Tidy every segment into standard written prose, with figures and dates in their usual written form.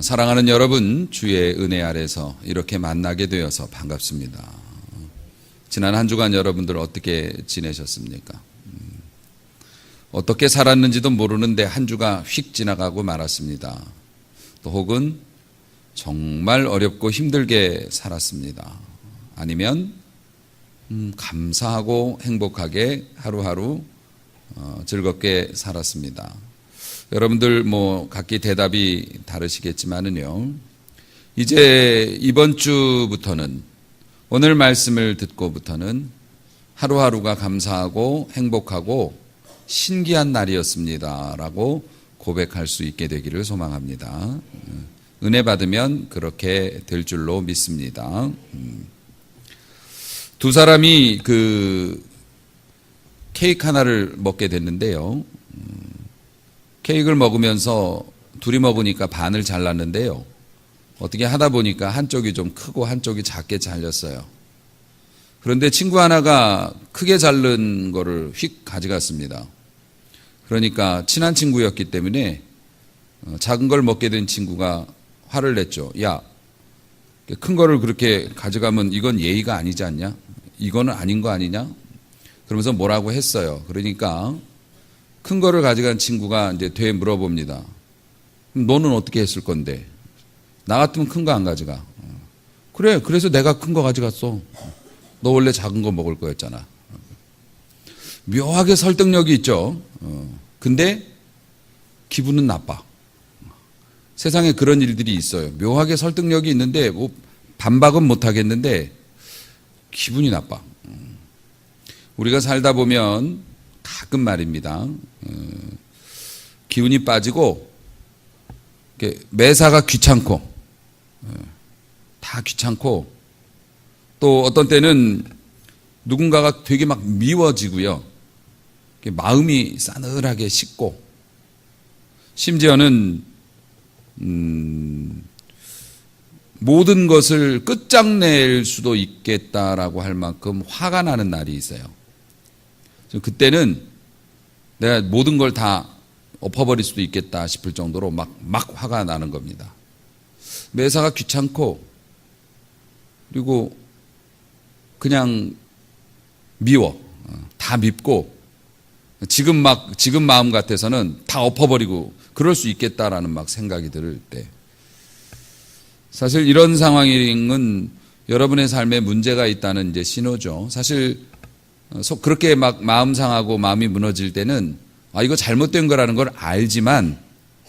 사랑하는 여러분, 주의 은혜 아래서 이렇게 만나게 되어서 반갑습니다. 지난 한 주간 여러분들 어떻게 지내셨습니까? 어떻게 살았는지도 모르는데 한 주가 휙 지나가고 말았습니다. 또 혹은 정말 어렵고 힘들게 살았습니다. 아니면 감사하고 행복하게 하루하루 즐겁게 살았습니다. 여러분들 각기 대답이 다르시겠지만은요, 이제 이번 주부터는, 오늘 말씀을 듣고부터는 하루하루가 감사하고 행복하고 신기한 날이었습니다 라고 고백할 수 있게 되기를 소망합니다. 은혜 받으면 그렇게 될 줄로 믿습니다. 두 사람이 케이크 하나를 먹게 됐는데요, 케이크를 먹으면서 둘이 먹으니까 반을 잘랐는데요, 어떻게 하다 보니까 한쪽이 좀 크고 한쪽이 작게 잘렸어요. 그런데 친구 하나가 크게 자른 거를 휙 가져갔습니다. 그러니까 친한 친구였기 때문에 작은 걸 먹게 된 친구가 화를 냈죠. 야, 큰 거를 그렇게 가져가면 이건 예의가 아니지 않냐? 이거는 아닌 거 아니냐? 그러면서 뭐라고 했어요. 그러니까 큰 거를 가져간 친구가 이제 되게 물어봅니다. 그럼 너는 어떻게 했을 건데? 나 같으면 큰 거 안 가져가. 그래, 그래서 내가 큰 거 가져갔어. 너 원래 작은 거 먹을 거였잖아. 묘하게 설득력이 있죠. 근데 기분은 나빠. 세상에 그런 일들이 있어요. 묘하게 설득력이 있는데 반박은 못 하겠는데 기분이 나빠. 우리가 살다 보면 가끔 말입니다, 기운이 빠지고 매사가 귀찮고, 다 귀찮고, 또 어떤 때는 누군가가 되게 막 미워지고요, 마음이 싸늘하게 식고, 심지어는 모든 것을 끝장낼 수도 있겠다라고 할 만큼 화가 나는 날이 있어요. 그때는 내가 모든 걸 다 엎어버릴 수도 있겠다 싶을 정도로 막 화가 나는 겁니다. 매사가 귀찮고, 그리고 그냥 미워. 다 밉고, 지금 마음 같아서는 다 엎어버리고 그럴 수 있겠다라는 생각이 들 때. 사실 이런 상황은 여러분의 삶에 문제가 있다는 이제 신호죠. 사실 그렇게 마음 상하고 마음이 무너질 때는 이거 잘못된 거라는 걸 알지만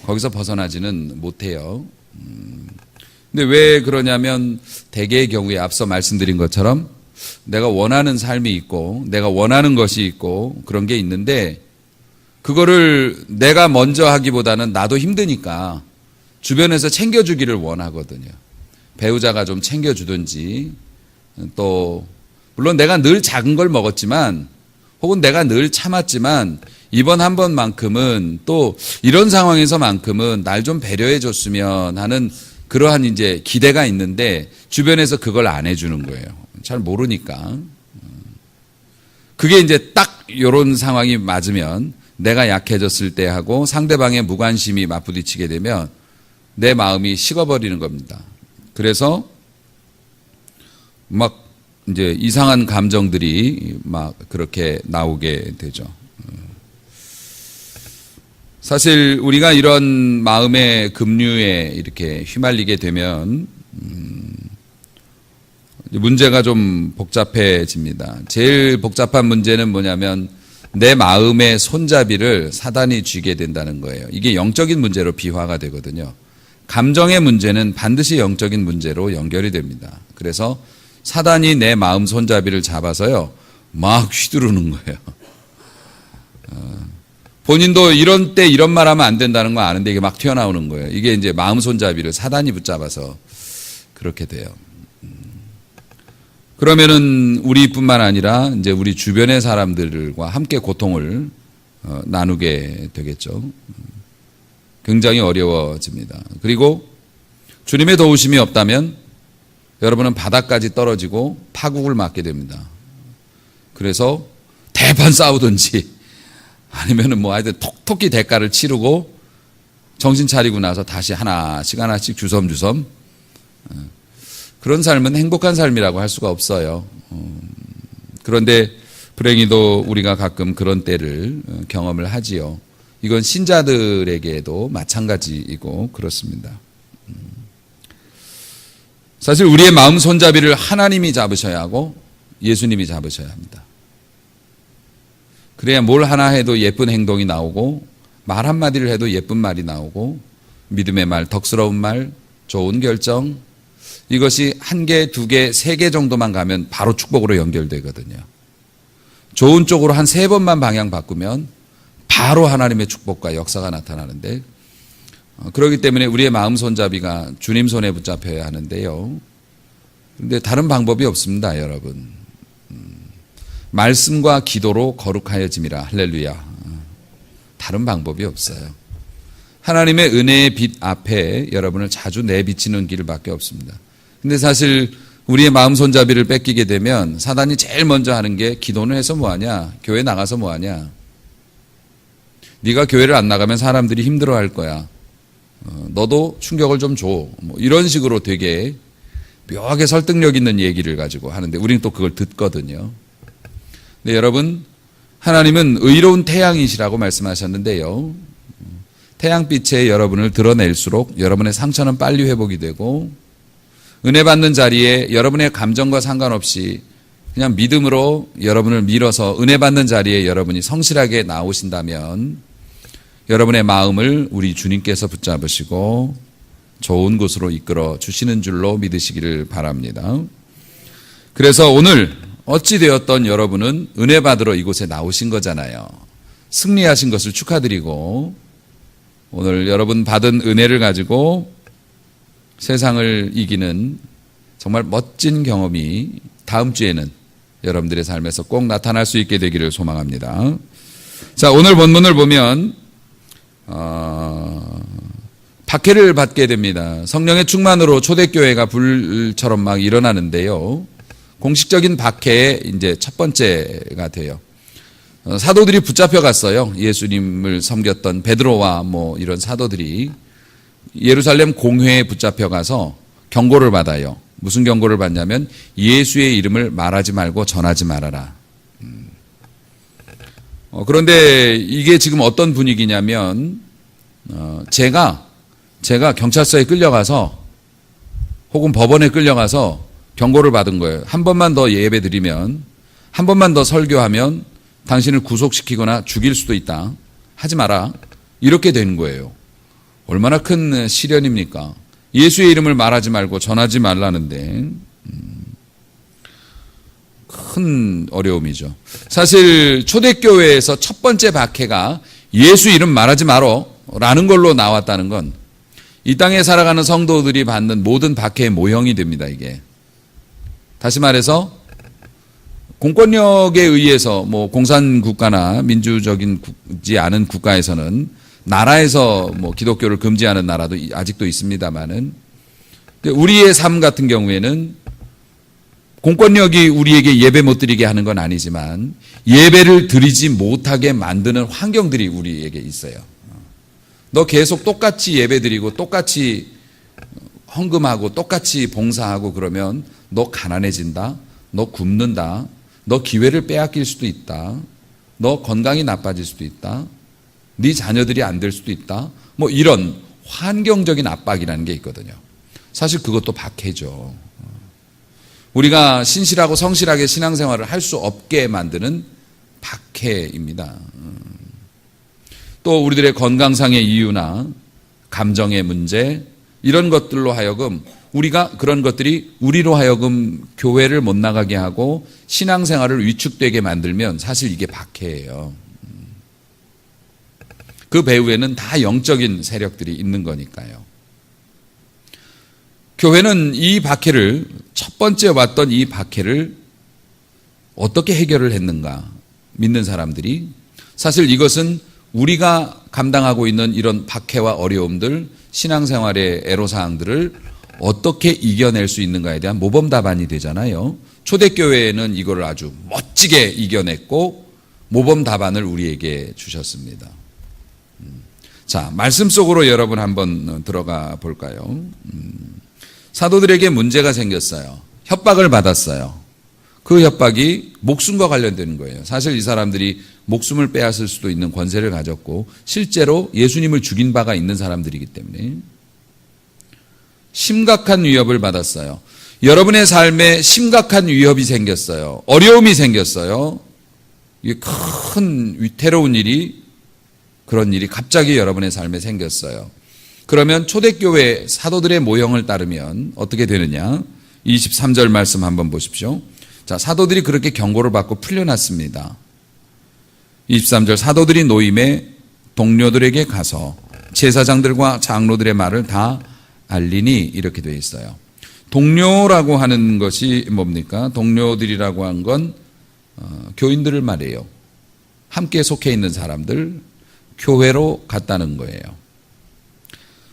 거기서 벗어나지는 못해요. 근데 왜 그러냐면 대개의 경우에 앞서 말씀드린 것처럼 내가 원하는 삶이 있고 내가 원하는 것이 있고 그런 게 있는데, 그거를 내가 먼저 하기보다는 나도 힘드니까 주변에서 챙겨주기를 원하거든요. 배우자가 좀 챙겨주든지, 또 물론 내가 늘 작은 걸 먹었지만 혹은 내가 늘 참았지만 이번 한 번만큼은, 또 이런 상황에서만큼은 날 좀 배려해 줬으면 하는 그러한 이제 기대가 있는데 주변에서 그걸 안 해주는 거예요. 잘 모르니까. 그게 이제 딱 이런 상황이 맞으면, 내가 약해졌을 때 하고 상대방의 무관심이 맞부딪히게 되면 내 마음이 식어버리는 겁니다. 그래서 이제 이상한 감정들이 그렇게 나오게 되죠. 사실 우리가 이런 마음의 급류에 이렇게 휘말리게 되면 문제가 좀 복잡해집니다. 제일 복잡한 문제는 뭐냐면 내 마음의 손잡이를 사단이 쥐게 된다는 거예요. 이게 영적인 문제로 비화가 되거든요. 감정의 문제는 반드시 영적인 문제로 연결이 됩니다. 그래서 사단이 내 마음 손잡이를 잡아서요, 막 휘두르는 거예요. 본인도 이런 때 이런 말 하면 안 된다는 거 아는데 이게 막 튀어나오는 거예요. 이게 이제 마음 손잡이를 사단이 붙잡아서 그렇게 돼요. 그러면은 우리뿐만 아니라 이제 우리 주변의 사람들과 함께 고통을 나누게 되겠죠. 굉장히 어려워집니다. 그리고 주님의 도우심이 없다면 여러분은 바닥까지 떨어지고 파국을 맞게 됩니다. 그래서 대판 싸우든지 아니면은 하여튼 톡톡히 대가를 치르고 정신 차리고 나서 다시 하나씩 주섬주섬. 그런 삶은 행복한 삶이라고 할 수가 없어요. 그런데 불행히도 우리가 가끔 그런 때를 경험을 하지요. 이건 신자들에게도 마찬가지이고 그렇습니다. 사실 우리의 마음 손잡이를 하나님이 잡으셔야 하고 예수님이 잡으셔야 합니다. 그래야 뭘 하나 해도 예쁜 행동이 나오고 말 한마디를 해도 예쁜 말이 나오고 믿음의 말, 덕스러운 말, 좋은 결정, 이것이 1개, 2개, 3개 정도만 가면 바로 축복으로 연결되거든요. 좋은 쪽으로 한 3번만 방향 바꾸면 바로 하나님의 축복과 역사가 나타나는데, 그렇기 때문에 우리의 마음 손잡이가 주님 손에 붙잡혀야 하는데요. 그런데 다른 방법이 없습니다, 여러분. 말씀과 기도로 거룩하여짐이라. 할렐루야. 다른 방법이 없어요. 하나님의 은혜의 빛 앞에 여러분을 자주 내비치는 길밖에 없습니다. 근데 사실 우리의 마음 손잡이를 뺏기게 되면 사단이 제일 먼저 하는 게 기도는 해서 뭐하냐? 교회 나가서 뭐하냐? 네가 교회를 안 나가면 사람들이 힘들어할 거야. 너도 충격을 좀 줘. 뭐 이런 식으로 되게 묘하게 설득력 있는 얘기를 가지고 하는데 우리는 또 그걸 듣거든요. 근데 여러분, 하나님은 의로운 태양이시라고 말씀하셨는데요. 태양빛에 여러분을 드러낼수록 여러분의 상처는 빨리 회복이 되고 은혜 받는 자리에 여러분의 감정과 상관없이 그냥 믿음으로 여러분을 밀어서 은혜 받는 자리에 여러분이 성실하게 나오신다면 여러분의 마음을 우리 주님께서 붙잡으시고 좋은 곳으로 이끌어 주시는 줄로 믿으시기를 바랍니다. 그래서 오늘 어찌되었던 여러분은 은혜 받으러 이곳에 나오신 거잖아요. 승리하신 것을 축하드리고 오늘 여러분 받은 은혜를 가지고 세상을 이기는 정말 멋진 경험이 다음 주에는 여러분들의 삶에서 꼭 나타날 수 있게 되기를 소망합니다. 자, 오늘 본문을 보면 박해를 받게 됩니다. 성령의 충만으로 초대교회가 불처럼 막 일어나는데요. 공식적인 박해의 이제 첫 번째가 돼요. 사도들이 붙잡혀 갔어요. 예수님을 섬겼던 베드로와 뭐 이런 사도들이 예루살렘 공회에 붙잡혀 가서 경고를 받아요. 무슨 경고를 받냐면 예수의 이름을 말하지 말고 전하지 말아라. 그런데 이게 지금 어떤 분위기냐면 제가 경찰서에 끌려가서 혹은 법원에 끌려가서 경고를 받은 거예요. 한 번만 더 예배 드리면, 한 번만 더 설교하면 당신을 구속시키거나 죽일 수도 있다. 하지 마라. 이렇게 된 거예요. 얼마나 큰 시련입니까? 예수의 이름을 말하지 말고 전하지 말라는데 큰 어려움이죠. 사실 초대교회에서 첫 번째 박해가 예수 이름 말하지 말어 라는 걸로 나왔다는 건 이 땅에 살아가는 성도들이 받는 모든 박해의 모형이 됩니다. 이게 다시 말해서 공권력에 의해서 뭐 공산국가나 민주적이지 않은 국가에서는 나라에서 뭐 기독교를 금지하는 나라도 아직도 있습니다만은 우리의 삶 같은 경우에는 공권력이 우리에게 예배 못 드리게 하는 건 아니지만 예배를 드리지 못하게 만드는 환경들이 우리에게 있어요. 너 계속 똑같이 예배 드리고 똑같이 헌금하고 똑같이 봉사하고 그러면 너 가난해진다. 너 굶는다. 너 기회를 빼앗길 수도 있다. 너 건강이 나빠질 수도 있다. 네 자녀들이 안 될 수도 있다. 뭐 이런 환경적인 압박이라는 게 있거든요. 사실 그것도 박해죠. 우리가 신실하고 성실하게 신앙생활을 할 수 없게 만드는 박해입니다. 또 우리들의 건강상의 이유나 감정의 문제 이런 것들로 하여금 우리가 그런 것들이 우리로 하여금 교회를 못 나가게 하고 신앙생활을 위축되게 만들면 사실 이게 박해예요. 그 배후에는 다 영적인 세력들이 있는 거니까요. 교회는 이 박해를 첫 번째 왔던 이 박해를 어떻게 해결을 했는가 믿는 사람들이 사실 이것은 우리가 감당하고 있는 이런 박해와 어려움들 신앙생활의 애로사항들을 어떻게 이겨낼 수 있는가에 대한 모범답안이 되잖아요. 초대교회에는 이걸 아주 멋지게 이겨냈고 모범답안을 우리에게 주셨습니다. 자, 말씀 속으로 여러분 한번 들어가 볼까요? 사도들에게 문제가 생겼어요. 협박을 받았어요. 그 협박이 목숨과 관련되는 거예요. 사실 이 사람들이 목숨을 빼앗을 수도 있는 권세를 가졌고 실제로 예수님을 죽인 바가 있는 사람들이기 때문에 심각한 위협을 받았어요. 여러분의 삶에 심각한 위협이 생겼어요. 어려움이 생겼어요. 이게 큰 위태로운 일이, 그런 일이 갑자기 여러분의 삶에 생겼어요. 그러면 초대교회 사도들의 모형을 따르면 어떻게 되느냐? 23절 말씀 한번 보십시오. 자, 사도들이 그렇게 경고를 받고 풀려났습니다. 23절, 사도들이 노임에 동료들에게 가서 제사장들과 장로들의 말을 다 알리니, 이렇게 되어 있어요. 동료라고 하는 것이 뭡니까? 동료들이라고 한 건 교인들을 말해요. 함께 속해 있는 사람들, 교회로 갔다는 거예요.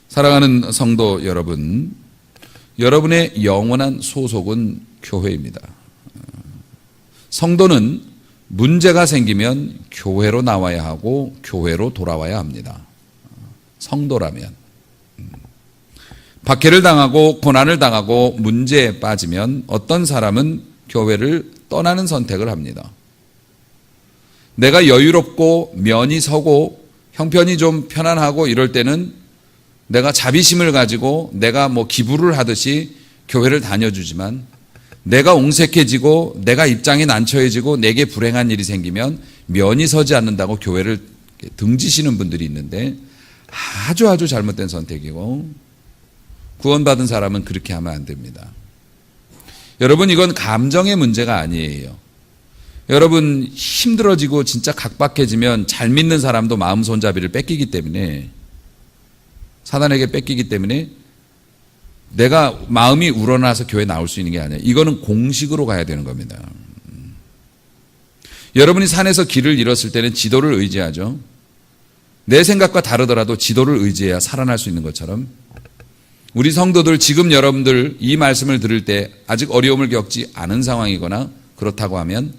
사랑하는 성도 여러분, 여러분의 영원한 소속은 교회입니다. 성도는 문제가 생기면 교회로 나와야 하고 교회로 돌아와야 합니다. 성도라면. 박해를 당하고 고난을 당하고 문제에 빠지면 어떤 사람은 교회를 떠나는 선택을 합니다. 내가 여유롭고 면이 서고 형편이 좀 편안하고 이럴 때는 내가 자비심을 가지고 내가 기부를 하듯이 교회를 다녀주지만 내가 옹색해지고 내가 입장이 난처해지고 내게 불행한 일이 생기면 면이 서지 않는다고 교회를 등지시는 분들이 있는데 아주 잘못된 선택이고 구원받은 사람은 그렇게 하면 안 됩니다. 여러분, 이건 감정의 문제가 아니에요. 여러분, 힘들어지고 진짜 각박해지면 잘 믿는 사람도 마음 손잡이를 뺏기기 때문에, 사단에게 뺏기기 때문에 내가 마음이 우러나서 교회 나올 수 있는 게 아니에요. 이거는 공식으로 가야 되는 겁니다. 여러분이 산에서 길을 잃었을 때는 지도를 의지하죠. 내 생각과 다르더라도 지도를 의지해야 살아날 수 있는 것처럼 우리 성도들, 지금 여러분들 이 말씀을 들을 때 아직 어려움을 겪지 않은 상황이거나 그렇다고 하면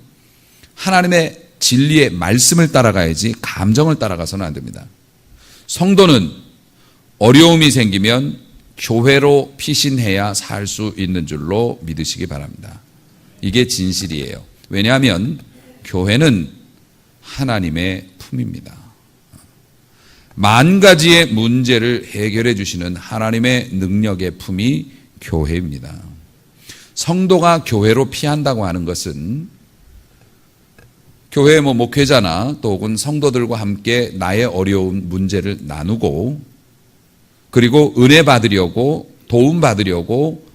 하나님의 진리의 말씀을 따라가야지 감정을 따라가서는 안 됩니다. 성도는 어려움이 생기면 교회로 피신해야 살 수 있는 줄로 믿으시기 바랍니다. 이게 진실이에요. 왜냐하면 교회는 하나님의 품입니다. 만 가지의 문제를 해결해 주시는 하나님의 능력의 품이 교회입니다. 성도가 교회로 피한다고 하는 것은 교회 목회자나 또 혹은 성도들과 함께 나의 어려운 문제를 나누고 그리고 은혜 받으려고 도움 받으려고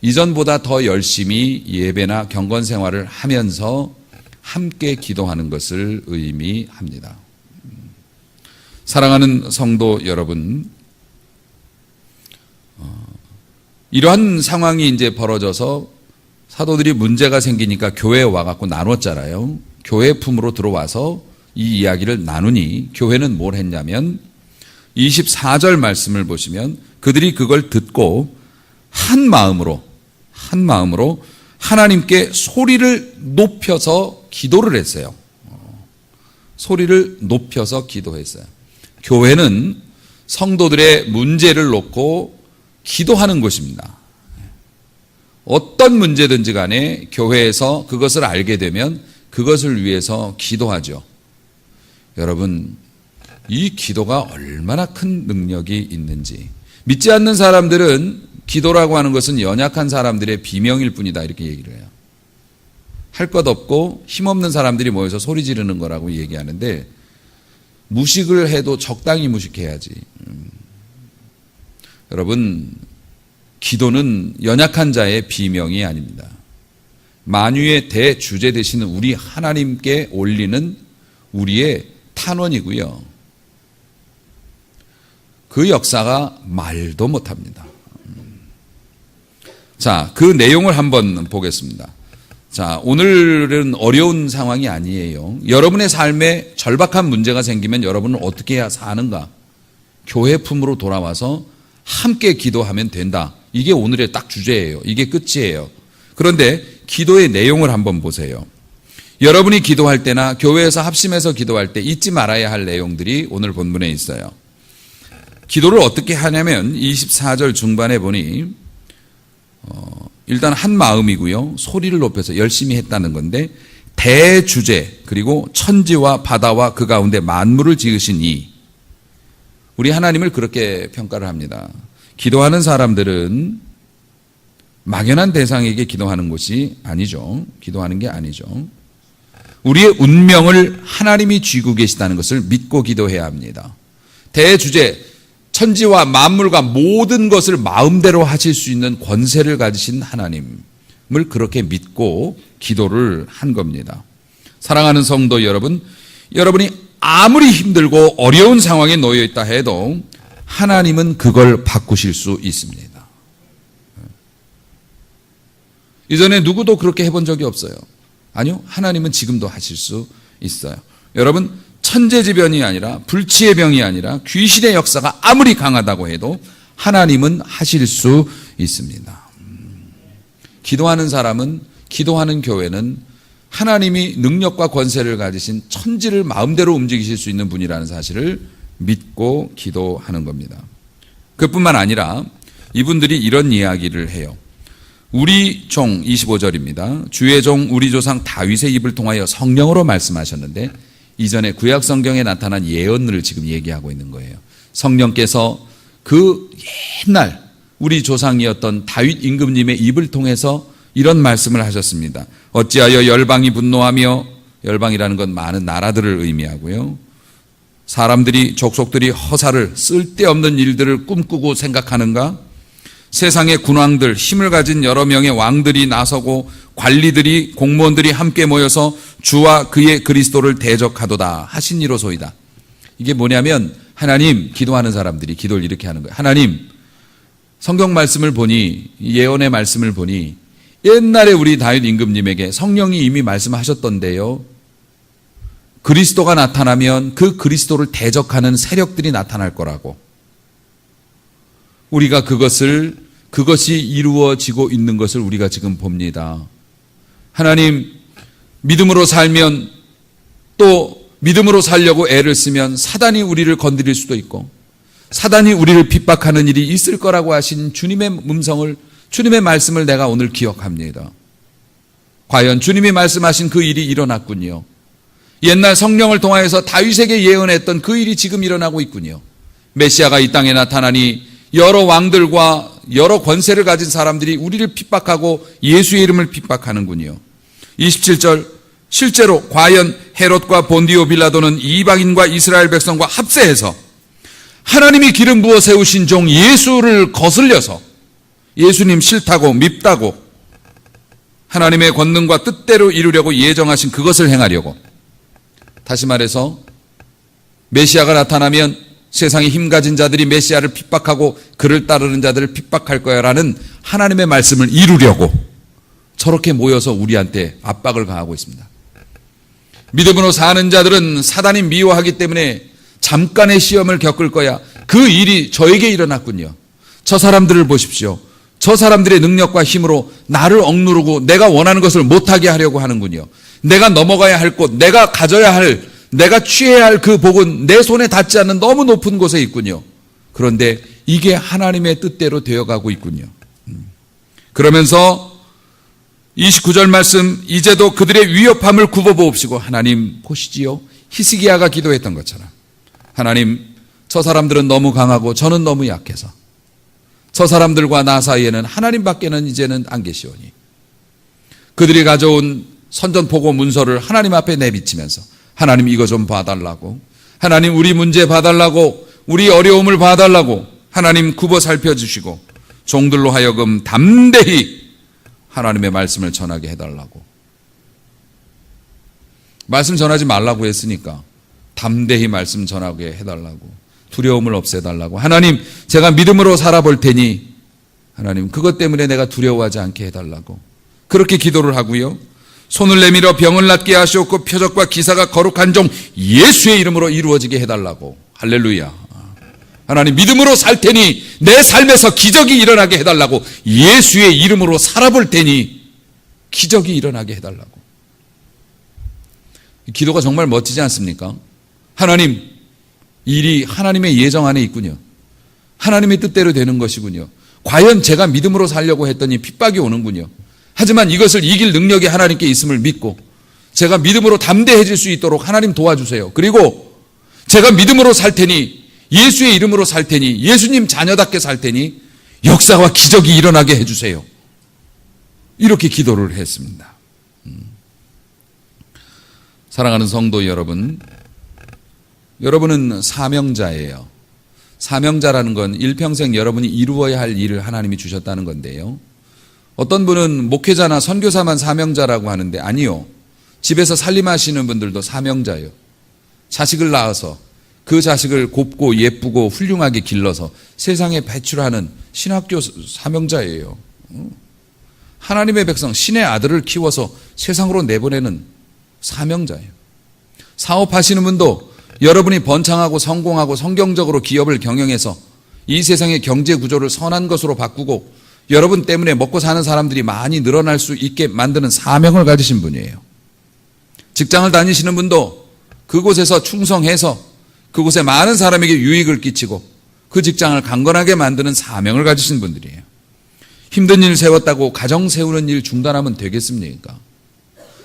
이전보다 더 열심히 예배나 경건 생활을 하면서 함께 기도하는 것을 의미합니다. 사랑하는 성도 여러분, 이러한 상황이 이제 벌어져서 사도들이 문제가 생기니까 교회에 와갖고 나눴잖아요. 교회 품으로 들어와서 이 이야기를 나누니 교회는 뭘 했냐면 24절 말씀을 보시면 그들이 그걸 듣고 한 마음으로 하나님께 소리를 높여서 기도를 했어요. 소리를 높여서 기도했어요. 교회는 성도들의 문제를 놓고 기도하는 곳입니다. 어떤 문제든지 간에 교회에서 그것을 알게 되면 그것을 위해서 기도하죠. 여러분, 이 기도가 얼마나 큰 능력이 있는지. 믿지 않는 사람들은 기도라고 하는 것은 연약한 사람들의 비명일 뿐이다, 이렇게 얘기를 해요. 할 것 없고 힘없는 사람들이 모여서 소리 지르는 거라고 얘기하는데 무식을 해도 적당히 무식해야지. 여러분, 기도는 연약한 자의 비명이 아닙니다. 만유의 대주제 되시는 우리 하나님께 올리는 우리의 탄원이고요. 그 역사가 말도 못합니다. 자, 그 내용을 한번 보겠습니다. 자, 오늘은 어려운 상황이 아니에요. 여러분의 삶에 절박한 문제가 생기면 여러분은 어떻게 해야 사는가? 교회 품으로 돌아와서 함께 기도하면 된다. 이게 오늘의 딱 주제예요. 이게 끝이에요. 그런데 기도의 내용을 한번 보세요. 여러분이 기도할 때나 교회에서 합심해서 기도할 때 잊지 말아야 할 내용들이 오늘 본문에 있어요. 기도를 어떻게 하냐면 24절 중반에 보니 일단 한 마음이고요. 소리를 높여서 열심히 했다는 건데 대주제 그리고 천지와 바다와 그 가운데 만물을 지으신 이 우리 하나님을 그렇게 평가를 합니다. 기도하는 사람들은 막연한 대상에게 기도하는 것이 아니죠. 기도하는 게 아니죠. 우리의 운명을 하나님이 쥐고 계시다는 것을 믿고 기도해야 합니다. 대주제 천지와 만물과 모든 것을 마음대로 하실 수 있는 권세를 가지신 하나님을 그렇게 믿고 기도를 한 겁니다. 사랑하는 성도 여러분, 여러분이 아무리 힘들고 어려운 상황에 놓여 있다 해도 하나님은 그걸 바꾸실 수 있습니다. 이전에 누구도 그렇게 해본 적이 없어요. 아니요, 하나님은 지금도 하실 수 있어요. 여러분, 천재지변이 아니라 불치의 병이 아니라 귀신의 역사가 아무리 강하다고 해도 하나님은 하실 수 있습니다. 기도하는 사람은, 기도하는 교회는 하나님이 능력과 권세를 가지신 천지를 마음대로 움직이실 수 있는 분이라는 사실을 믿고 기도하는 겁니다. 그뿐만 아니라 이분들이 이런 이야기를 해요. 우리 종 25절입니다. 주의 종 우리 조상 다윗의 입을 통하여 성령으로 말씀하셨는데 이전에 구약 성경에 나타난 예언을 지금 얘기하고 있는 거예요. 성령께서 그 옛날 우리 조상이었던 다윗 임금님의 입을 통해서 이런 말씀을 하셨습니다. 어찌하여 열방이 분노하며, 열방이라는 건 많은 나라들을 의미하고요. 사람들이, 족속들이 허사를, 쓸데없는 일들을 꿈꾸고 생각하는가? 세상의 군왕들, 힘을 가진 여러 명의 왕들이 나서고 관리들이, 공무원들이 함께 모여서 주와 그의 그리스도를 대적하도다 하시니로소이다. 이게 뭐냐면 하나님, 기도하는 사람들이 기도를 이렇게 하는 거예요. 하나님, 성경 말씀을 보니, 예언의 말씀을 보니 옛날에 우리 다윗 임금님에게 성령이 이미 말씀하셨던데요. 그리스도가 나타나면 그 그리스도를 대적하는 세력들이 나타날 거라고. 우리가 그것이 이루어지고 있는 것을 우리가 지금 봅니다. 하나님, 믿음으로 살면 또 믿음으로 살려고 애를 쓰면 사단이 우리를 건드릴 수도 있고 사단이 우리를 핍박하는 일이 있을 거라고 하신 주님의 음성을, 주님의 말씀을 내가 오늘 기억합니다. 과연 주님이 말씀하신 그 일이 일어났군요. 옛날 성령을 통하여서 다윗에게 예언했던 그 일이 지금 일어나고 있군요. 메시아가 이 땅에 나타나니 여러 왕들과 여러 권세를 가진 사람들이 우리를 핍박하고 예수의 이름을 핍박하는군요. 27절, 실제로 과연 헤롯과 본디오 빌라도는 이방인과 이스라엘 백성과 합세해서 하나님이 기름 부어 세우신 종 예수를 거슬려서 예수님 싫다고 밉다고 하나님의 권능과 뜻대로 이루려고 예정하신 그것을 행하려고, 다시 말해서 메시아가 나타나면 세상에 힘 가진 자들이 메시아를 핍박하고 그를 따르는 자들을 핍박할 거야 라는 하나님의 말씀을 이루려고 저렇게 모여서 우리한테 압박을 가하고 있습니다. 믿음으로 사는 자들은 사단이 미워하기 때문에 잠깐의 시험을 겪을 거야. 그 일이 저에게 일어났군요. 저 사람들을 보십시오. 저 사람들의 능력과 힘으로 나를 억누르고 내가 원하는 것을 못하게 하려고 하는군요. 내가 넘어가야 할 곳, 내가 가져야 할, 내가 취해야 할 그 복은 내 손에 닿지 않는 너무 높은 곳에 있군요. 그런데 이게 하나님의 뜻대로 되어가고 있군요. 그러면서 29절 말씀, 이제도 그들의 위협함을 굽어보옵시고, 하나님 보시지요. 히스기야가 기도했던 것처럼 하나님, 저 사람들은 너무 강하고 저는 너무 약해서 저 사람들과 나 사이에는 하나님밖에는 이제는 안 계시오니 그들이 가져온 선전포고 문서를 하나님 앞에 내비치면서 하나님 이거 좀 봐달라고, 하나님 우리 문제 봐달라고, 우리 어려움을 봐달라고 하나님 굽어 살펴주시고 종들로 하여금 담대히 하나님의 말씀을 전하게 해달라고. 말씀 전하지 말라고 했으니까 담대히 말씀 전하게 해달라고, 두려움을 없애달라고. 하나님, 제가 믿음으로 살아볼 테니 하나님 그것 때문에 내가 두려워하지 않게 해달라고 그렇게 기도를 하고요. 손을 내밀어 병을 낫게 하시옵고 표적과 기사가 거룩한 종 예수의 이름으로 이루어지게 해달라고. 할렐루야. 하나님, 믿음으로 살 테니 내 삶에서 기적이 일어나게 해달라고. 예수의 이름으로 살아볼 테니 기적이 일어나게 해달라고. 기도가 정말 멋지지 않습니까? 하나님, 일이 하나님의 예정 안에 있군요. 하나님의 뜻대로 되는 것이군요. 과연 제가 믿음으로 살려고 했더니 핍박이 오는군요. 하지만 이것을 이길 능력이 하나님께 있음을 믿고 제가 믿음으로 담대해질 수 있도록 하나님 도와주세요. 그리고 제가 믿음으로 살 테니, 예수의 이름으로 살 테니, 예수님 자녀답게 살 테니 역사와 기적이 일어나게 해주세요. 이렇게 기도를 했습니다. 사랑하는 성도 여러분, 여러분은 사명자예요. 사명자라는 건 일평생 여러분이 이루어야 할 일을 하나님이 주셨다는 건데요. 어떤 분은 목회자나 선교사만 사명자라고 하는데 아니요. 집에서 살림하시는 분들도 사명자예요. 자식을 낳아서 그 자식을 곱고 예쁘고 훌륭하게 길러서 세상에 배출하는 신학교 사명자예요. 하나님의 백성, 신의 아들을 키워서 세상으로 내보내는 사명자예요. 사업하시는 분도 여러분이 번창하고 성공하고 성경적으로 기업을 경영해서 이 세상의 경제 구조를 선한 것으로 바꾸고 여러분 때문에 먹고 사는 사람들이 많이 늘어날 수 있게 만드는 사명을 가지신 분이에요. 직장을 다니시는 분도 그곳에서 충성해서 그곳에 많은 사람에게 유익을 끼치고 그 직장을 강건하게 만드는 사명을 가지신 분들이에요. 힘든 일 세웠다고 가정 세우는 일 중단하면 되겠습니까?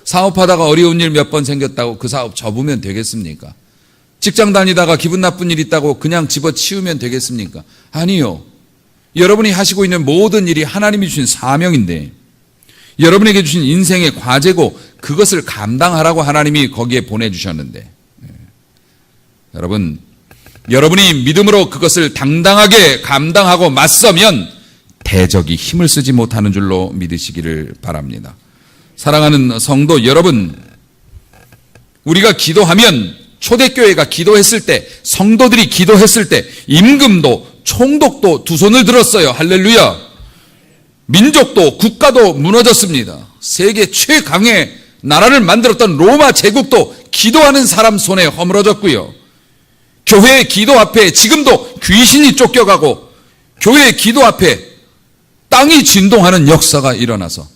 사업하다가 어려운 일 몇 번 생겼다고 그 사업 접으면 되겠습니까? 직장 다니다가 기분 나쁜 일 있다고 그냥 집어치우면 되겠습니까? 아니요. 여러분이 하시고 있는 모든 일이 하나님이 주신 사명인데 여러분에게 주신 인생의 과제고 그것을 감당하라고 하나님이 거기에 보내주셨는데 여러분, 여러분이 믿음으로 그것을 당당하게 감당하고 맞서면 대적이 힘을 쓰지 못하는 줄로 믿으시기를 바랍니다. 사랑하는 성도 여러분, 우리가 기도하면 초대교회가 기도했을 때, 성도들이 기도했을 때 임금도 총독도 두 손을 들었어요. 할렐루야. 민족도 국가도 무너졌습니다. 세계 최강의 나라를 만들었던 로마 제국도 기도하는 사람 손에 허물어졌고요. 교회의 기도 앞에 지금도 귀신이 쫓겨가고 교회의 기도 앞에 땅이 진동하는 역사가 일어나서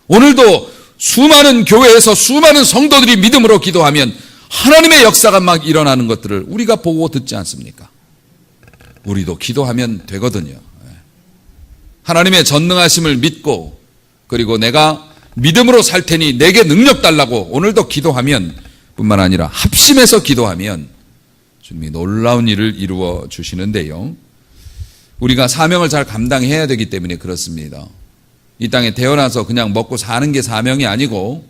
오늘도 수많은 교회에서 수많은 성도들이 믿음으로 기도하면 하나님의 역사가 막 일어나는 것들을 우리가 보고 듣지 않습니까? 우리도 기도하면 되거든요. 하나님의 전능하심을 믿고 그리고 내가 믿음으로 살 테니 내게 능력 달라고 오늘도 기도하면 뿐만 아니라 합심해서 기도하면 주님이 놀라운 일을 이루어 주시는데요. 우리가 사명을 잘 감당해야 되기 때문에 그렇습니다. 이 땅에 태어나서 그냥 먹고 사는 게 사명이 아니고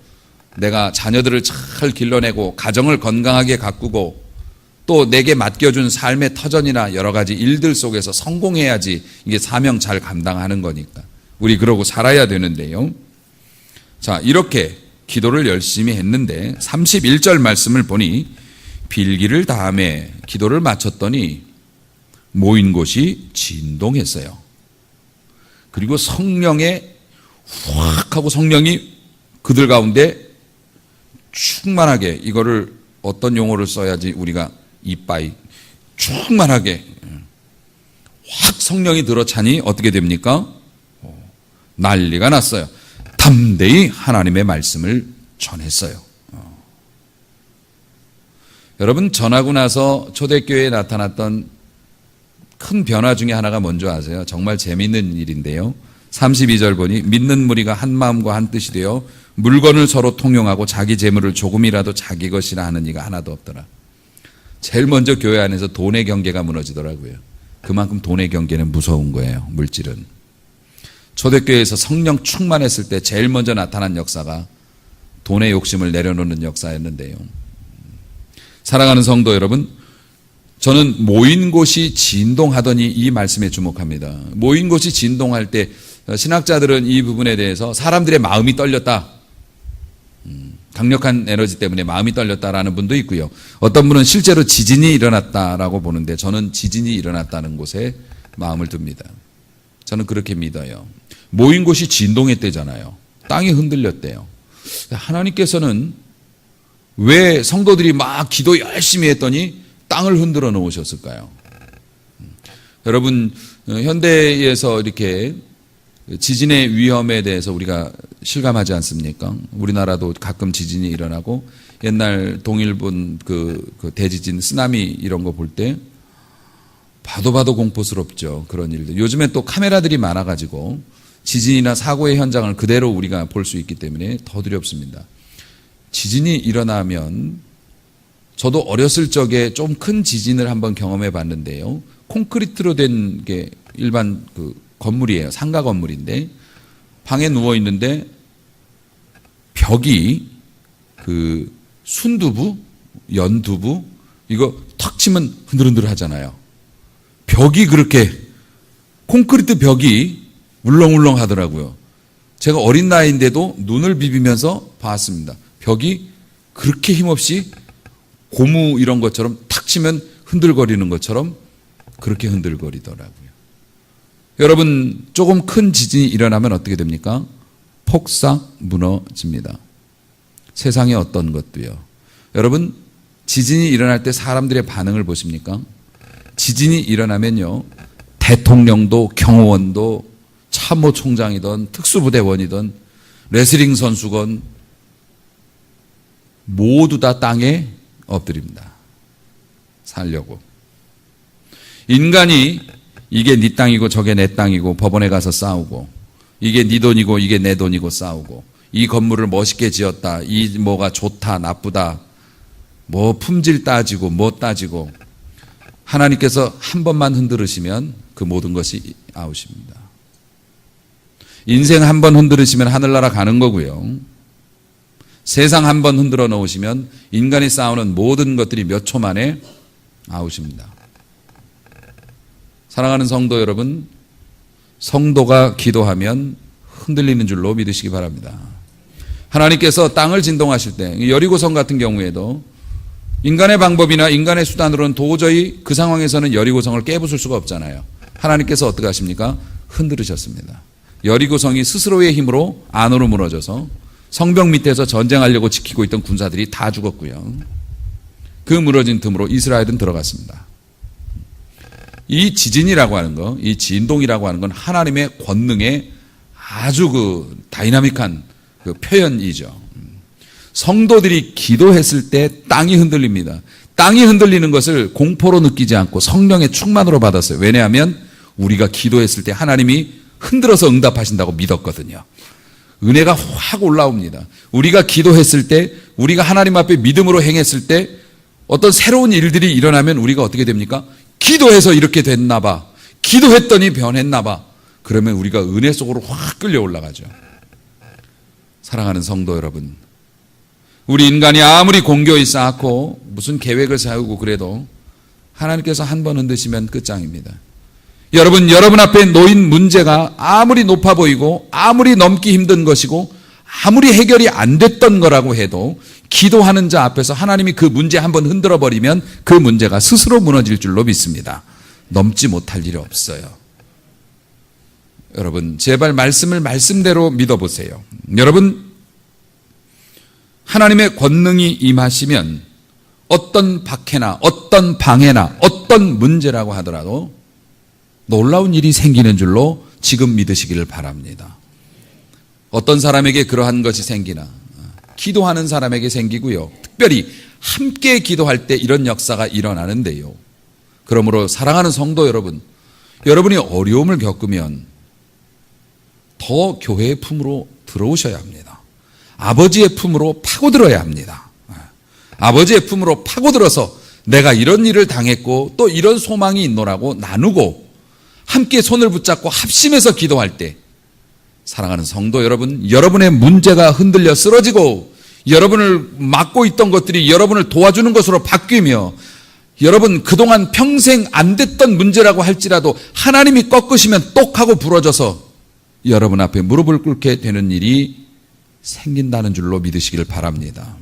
내가 자녀들을 잘 길러내고 가정을 건강하게 가꾸고 또 내게 맡겨준 삶의 터전이나 여러 가지 일들 속에서 성공해야지 이게 사명 잘 감당하는 거니까 우리 그러고 살아야 되는데요. 자, 이렇게 기도를 열심히 했는데 31절 말씀을 보니 빌기를 다음에 기도를 마쳤더니 모인 곳이 진동했어요. 그리고 성령에 확 하고 성령이 그들 가운데 충만하게, 이거를 어떤 용어를 써야지 우리가 이빠이 충만하게 확 성령이 들어차니 어떻게 됩니까? 난리가 났어요. 담대히 하나님의 말씀을 전했어요. 여러분, 전하고 나서 초대교회에 나타났던 큰 변화 중에 하나가 뭔지 아세요? 정말 재미있는 일인데요. 32절 보니 믿는 무리가 한 마음과 한 뜻이 되어 물건을 서로 통용하고 자기 재물을 조금이라도 자기 것이라 하는 이가 하나도 없더라. 제일 먼저 교회 안에서 돈의 경계가 무너지더라고요. 그만큼 돈의 경계는 무서운 거예요. 물질은. 초대교회에서 성령 충만했을 때 제일 먼저 나타난 역사가 돈의 욕심을 내려놓는 역사였는데요. 사랑하는 성도 여러분, 저는 모인 곳이 진동하더니 이 말씀에 주목합니다. 모인 곳이 진동할 때 신학자들은 이 부분에 대해서 사람들의 마음이 떨렸다. 강력한 에너지 때문에 마음이 떨렸다라는 분도 있고요. 어떤 분은 실제로 지진이 일어났다라고 보는데 저는 지진이 일어났다는 곳에 마음을 둡니다. 저는 그렇게 믿어요. 모인 곳이 진동했대잖아요. 땅이 흔들렸대요. 하나님께서는 왜 성도들이 막 기도 열심히 했더니 땅을 흔들어 놓으셨을까요? 여러분, 현대에서 이렇게 지진의 위험에 대해서 우리가 실감하지 않습니까? 우리나라도 가끔 지진이 일어나고 옛날 동일본 그 대지진 쓰나미 이런 거 볼 때 봐도 공포스럽죠. 그런 일들. 요즘에 또 카메라들이 많아가지고 지진이나 사고의 현장을 그대로 우리가 볼 수 있기 때문에 더 두렵습니다. 지진이 일어나면 저도 어렸을 적에 좀 큰 지진을 한번 경험해 봤는데요. 콘크리트로 된 게 일반 그 건물이에요. 상가 건물인데 방에 누워 있는데 벽이 그 순두부, 연두부 이거 탁 치면 흔들흔들 하잖아요. 벽이 그렇게 콘크리트 벽이 울렁울렁 하더라고요. 제가 어린 나이인데도 눈을 비비면서 봤습니다. 벽이 그렇게 힘없이 고무 이런 것처럼 탁 치면 흔들거리는 것처럼 그렇게 흔들거리더라고요. 여러분, 조금 큰 지진이 일어나면 어떻게 됩니까? 폭삭 무너집니다. 세상의 어떤 것도요. 여러분, 지진이 일어날 때 사람들의 반응을 보십니까? 지진이 일어나면요, 대통령도 경호원도 참모총장이든 특수부대원이든 레슬링 선수건 모두 다 땅에 엎드립니다. 살려고. 인간이 이게 네 땅이고 저게 내 땅이고 법원에 가서 싸우고 이게 네 돈이고 이게 내 돈이고 싸우고 이 건물을 멋있게 지었다. 이 뭐가 좋다 나쁘다. 뭐 품질 따지고 뭐 따지고 하나님께서 한 번만 흔들으시면 그 모든 것이 아웃입니다. 인생 한 번 흔들으시면 하늘나라 가는 거고요. 세상 한 번 흔들어 놓으시면 인간이 싸우는 모든 것들이 몇 초 만에 아웃입니다. 사랑하는 성도 여러분, 성도가 기도하면 흔들리는 줄로 믿으시기 바랍니다. 하나님께서 땅을 진동하실 때 여리고성 같은 경우에도 인간의 방법이나 인간의 수단으로는 도저히 그 상황에서는 여리고성을 깨부술 수가 없잖아요. 하나님께서 어떻게 하십니까? 흔들으셨습니다. 여리고성이 스스로의 힘으로 안으로 무너져서 성벽 밑에서 전쟁하려고 지키고 있던 군사들이 다 죽었고요. 그 무너진 틈으로 이스라엘은 들어갔습니다. 이 지진이라고 하는 거, 이 진동이라고 하는 건 하나님의 권능의 아주 그 다이나믹한 그 표현이죠. 성도들이 기도했을 때 땅이 흔들립니다. 땅이 흔들리는 것을 공포로 느끼지 않고 성령의 충만으로 받았어요. 왜냐하면 우리가 기도했을 때 하나님이 흔들어서 응답하신다고 믿었거든요. 은혜가 확 올라옵니다. 우리가 기도했을 때, 우리가 하나님 앞에 믿음으로 행했을 때 어떤 새로운 일들이 일어나면 우리가 어떻게 됩니까? 기도해서 이렇게 됐나 봐. 기도했더니 변했나 봐. 그러면 우리가 은혜 속으로 확 끌려 올라가죠. 사랑하는 성도 여러분, 우리 인간이 아무리 공교히 쌓고 무슨 계획을 세우고 그래도 하나님께서 한 번 흔드시면 끝장입니다. 여러분 앞에 놓인 문제가 아무리 높아 보이고 아무리 넘기 힘든 것이고 아무리 해결이 안 됐던 거라고 해도 기도하는 자 앞에서 하나님이 그 문제 한번 흔들어 버리면 그 문제가 스스로 무너질 줄로 믿습니다. 넘지 못할 일이 없어요. 여러분, 제발 말씀을 말씀대로 믿어보세요. 여러분, 하나님의 권능이 임하시면 어떤 박해나 어떤 방해나 어떤 문제라고 하더라도 놀라운 일이 생기는 줄로 지금 믿으시기를 바랍니다. 어떤 사람에게 그러한 것이 생기나 기도하는 사람에게 생기고요. 특별히 함께 기도할 때 이런 역사가 일어나는데요. 그러므로 사랑하는 성도 여러분, 여러분이 어려움을 겪으면 더 교회의 품으로 들어오셔야 합니다. 아버지의 품으로 파고들어야 합니다. 아버지의 품으로 파고들어서 내가 이런 일을 당했고 또 이런 소망이 있노라고 나누고 함께 손을 붙잡고 합심해서 기도할 때 사랑하는 성도 여러분, 여러분의 문제가 흔들려 쓰러지고 여러분을 막고 있던 것들이 여러분을 도와주는 것으로 바뀌며 여러분 그동안 평생 안 됐던 문제라고 할지라도 하나님이 꺾으시면 똑 하고 부러져서 여러분 앞에 무릎을 꿇게 되는 일이 생긴다는 줄로 믿으시기를 바랍니다.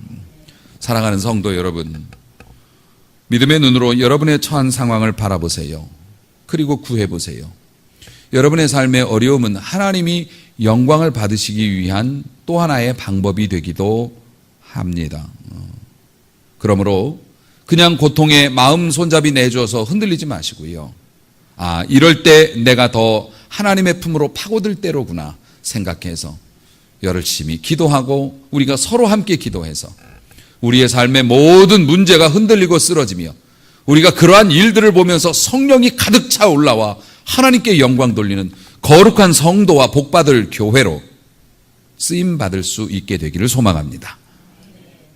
사랑하는 성도 여러분, 믿음의 눈으로 여러분의 처한 상황을 바라보세요. 그리고 구해보세요. 여러분의 삶의 어려움은 하나님이 영광을 받으시기 위한 또 하나의 방법이 되기도 합니다. 그러므로 그냥 고통에 마음 손잡이 내줘서 흔들리지 마시고요. 아, 이럴 때 내가 더 하나님의 품으로 파고들 때로구나 생각해서 열심히 기도하고 우리가 서로 함께 기도해서 우리의 삶의 모든 문제가 흔들리고 쓰러지며 우리가 그러한 일들을 보면서 성령이 가득 차 올라와 하나님께 영광 돌리는 거룩한 성도와 복받을 교회로 쓰임받을 수 있게 되기를 소망합니다.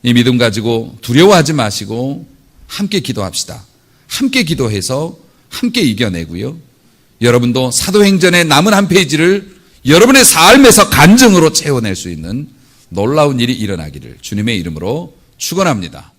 이 믿음 가지고 두려워하지 마시고 함께 기도합시다. 함께 기도해서 함께 이겨내고요. 여러분도 사도행전의 남은 한 페이지를 여러분의 삶에서 간증으로 채워낼 수 있는 놀라운 일이 일어나기를 주님의 이름으로 축원합니다.